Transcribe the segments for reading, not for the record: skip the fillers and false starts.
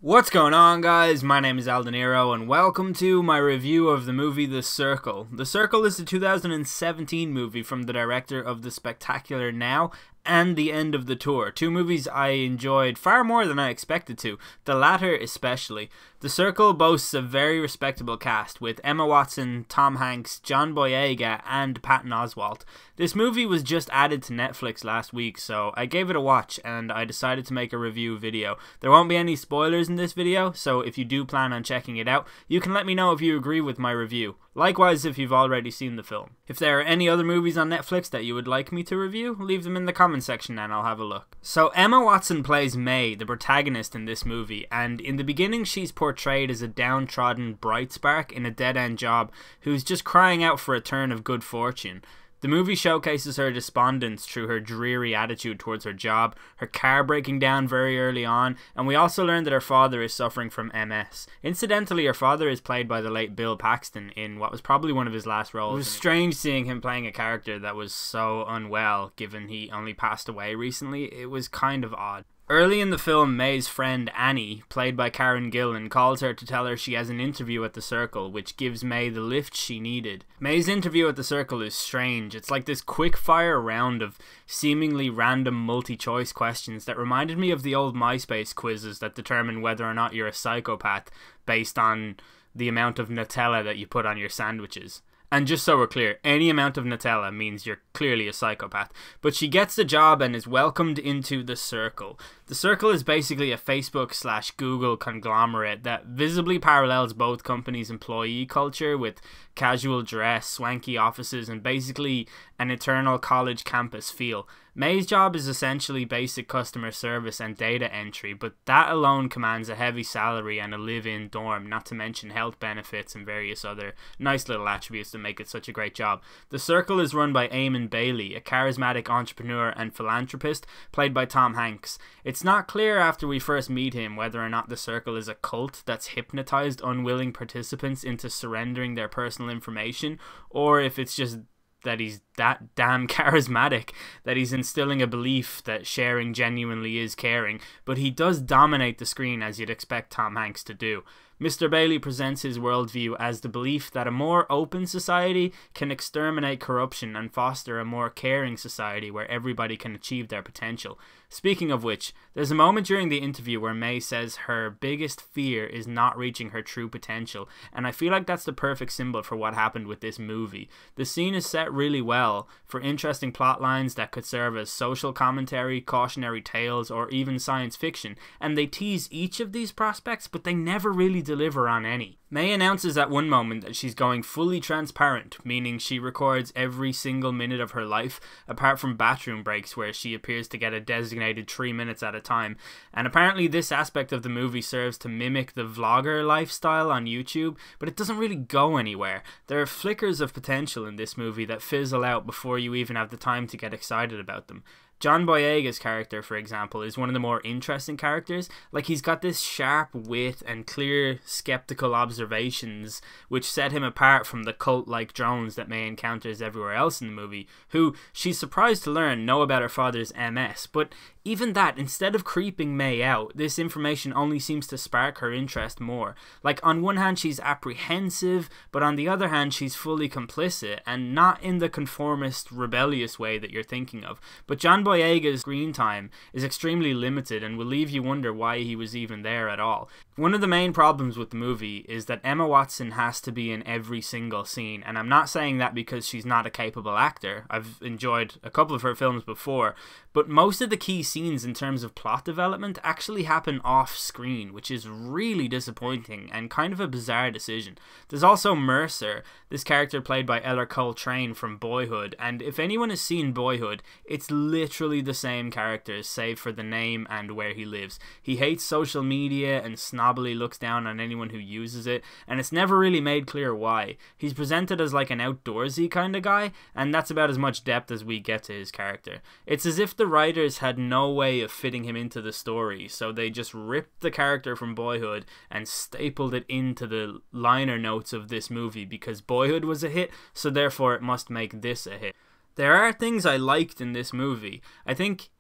What's going on, guys? My name is Aldeniro, and welcome to my review of the movie The Circle. The Circle is a 2017 movie from the director of The Spectacular Now and The End of the Tour. Two movies I enjoyed far more than I expected to, the latter especially. The Circle boasts a very respectable cast with Emma Watson, Tom Hanks, John Boyega, and Patton Oswalt. This movie was just added to Netflix last week, so I gave it a watch and I decided to make a review video. There won't be any spoilers in this video, so if you do plan on checking it out, you can let me know if you agree with my review. Likewise if you've already seen the film. If there are any other movies on Netflix that you would like me to review, leave them in the comment section and I'll have a look. So Emma Watson plays May, the protagonist in this movie, and in the beginning she's portrayed as a downtrodden bright spark in a dead-end job who's just crying out for a turn of good fortune. The movie showcases her despondence through her dreary attitude towards her job, her car breaking down very early on, and we also learn that her father is suffering from MS. Incidentally, her father is played by the late Bill Paxton in what was probably one of his last roles. It was strange seeing him playing a character that was so unwell, given he only passed away recently. It was kind of odd. Early in the film, May's friend Annie, played by Karen Gillan, calls her to tell her she has an interview at the Circle, which gives May the lift she needed. May's interview at the Circle is strange. It's like this quick-fire round of seemingly random multi-choice questions that reminded me of the old MySpace quizzes that determine whether or not you're a psychopath based on the amount of Nutella that you put on your sandwiches. And just so we're clear, any amount of Nutella means you're clearly a psychopath. But she gets the job and is welcomed into The Circle. The Circle is basically a Facebook/Google conglomerate that visibly parallels both companies' employee culture with casual dress, swanky offices, and basically an eternal college campus feel. May's job is essentially basic customer service and data entry, but that alone commands a heavy salary and a live-in dorm, not to mention health benefits and various other nice little attributes that make it such a great job. The Circle is run by Eamon Bailey, a charismatic entrepreneur and philanthropist, played by Tom Hanks. It's not clear after we first meet him whether or not the Circle is a cult that's hypnotized unwilling participants into surrendering their personal information, or if it's just that he's that damn charismatic that he's instilling a belief that sharing genuinely is caring, but he does dominate the screen as you'd expect Tom Hanks to do. Mr. Bailey presents his worldview as the belief that a more open society can exterminate corruption and foster a more caring society where everybody can achieve their potential. Speaking of which, there's a moment during the interview where May says her biggest fear is not reaching her true potential, and I feel like that's the perfect symbol for what happened with this movie. The scene is set really well for interesting plot lines that could serve as social commentary, cautionary tales, or even science fiction, and they tease each of these prospects, but they never really deliver on any. May announces at one moment that she's going fully transparent, meaning she records every single minute of her life, apart from bathroom breaks where she appears to get a designated 3 minutes at a time, and apparently this aspect of the movie serves to mimic the vlogger lifestyle on YouTube, but it doesn't really go anywhere. There are flickers of potential in this movie that fizzle out before you even have the time to get excited about them. John Boyega's character, for example, is one of the more interesting characters. Like, he's got this sharp wit and clear, skeptical observations which set him apart from the cult-like drones that May encounters everywhere else in the movie, who, she's surprised to learn, know about her father's MS. But even that, instead of creeping May out, this information only seems to spark her interest more. Like, on one hand she's apprehensive, but on the other hand she's fully complicit, and not in the conformist, rebellious way that you're thinking of. But John Boyega's screen time is extremely limited and will leave you wonder why he was even there at all. One of the main problems with the movie is that Emma Watson has to be in every single scene, and I'm not saying that because she's not a capable actor. I've enjoyed a couple of her films before, but most of the key scenes in terms of plot development actually happen off screen, which is really disappointing and kind of a bizarre decision. There's also Mercer, this character played by Eller Coltrane from Boyhood, and if anyone has seen Boyhood, it's literally the same characters save for the name and where he lives. He hates social media and snobbily looks down on anyone who uses it, and it's never really made clear why. He's presented as like an outdoorsy kind of guy, and that's about as much depth as we get to his character. It's as if the writers had no way of fitting him into the story, so they just ripped the character from Boyhood and stapled it into the liner notes of this movie because Boyhood was a hit, so therefore it must make this a hit. There are things I liked in this movie. I think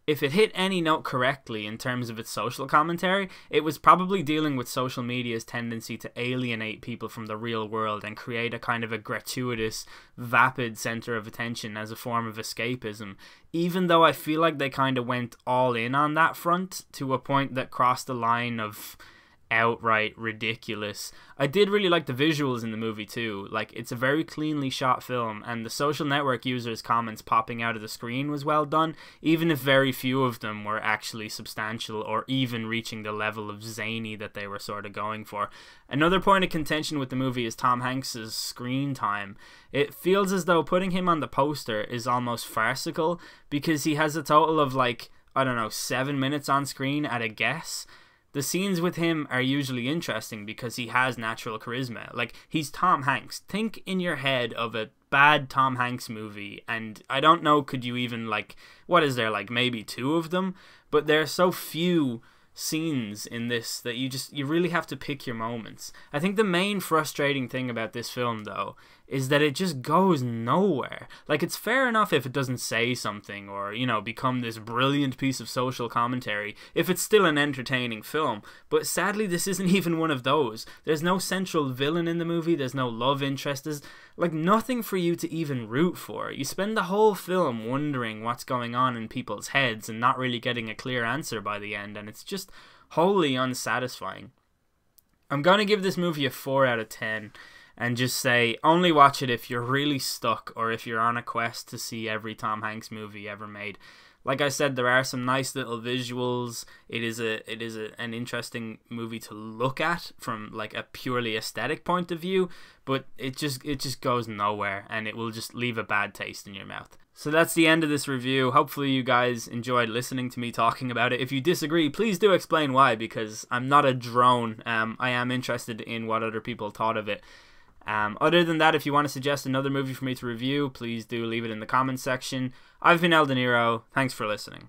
if it hit any note correctly in terms of its social commentary, it was probably dealing with social media's tendency to alienate people from the real world and create a kind of a gratuitous, vapid center of attention as a form of escapism, even though I feel like they kind of went all in on that front to a point that crossed the line of outright ridiculous. I did really like the visuals in the movie too. Like, it's a very cleanly shot film, and the social network users' comments popping out of the screen was well done, even if very few of them were actually substantial or even reaching the level of zany that they were sort of going for. Another point of contention with the movie is Tom Hanks's screen time. It feels as though putting him on the poster is almost farcical, because he has a total of, like, I don't know, 7 minutes on screen at a guess. The scenes with him are usually interesting because he has natural charisma. Like, he's Tom Hanks. Think in your head of a bad Tom Hanks movie, and I don't know, could you even, like, what is there, like, maybe 2 of them? But there are so few scenes in this that you really have to pick your moments. I think the main frustrating thing about this film, though, is that it just goes nowhere. Like, it's fair enough if it doesn't say something or, you know, become this brilliant piece of social commentary, if it's still an entertaining film, but sadly this isn't even one of those. There's no central villain in the movie, there's no love interest, there's, like, nothing for you to even root for. You spend the whole film wondering what's going on in people's heads and not really getting a clear answer by the end, and it's just wholly unsatisfying. I'm gonna give this movie a 4 out of 10 and just say only watch it if you're really stuck or if you're on a quest to see every Tom Hanks movie ever made. Like I said, there are some nice little visuals. It is an interesting movie to look at from, like, a purely aesthetic point of view, but it just goes nowhere, and it will just leave a bad taste in your mouth. So that's the end of this review. Hopefully you guys enjoyed listening to me talking about it. If you disagree, please do explain why, because I'm not a drone. I am interested in what other people thought of it. Other than that, if you want to suggest another movie for me to review, please do leave it in the comments section. I've been El De Niro. Thanks for listening.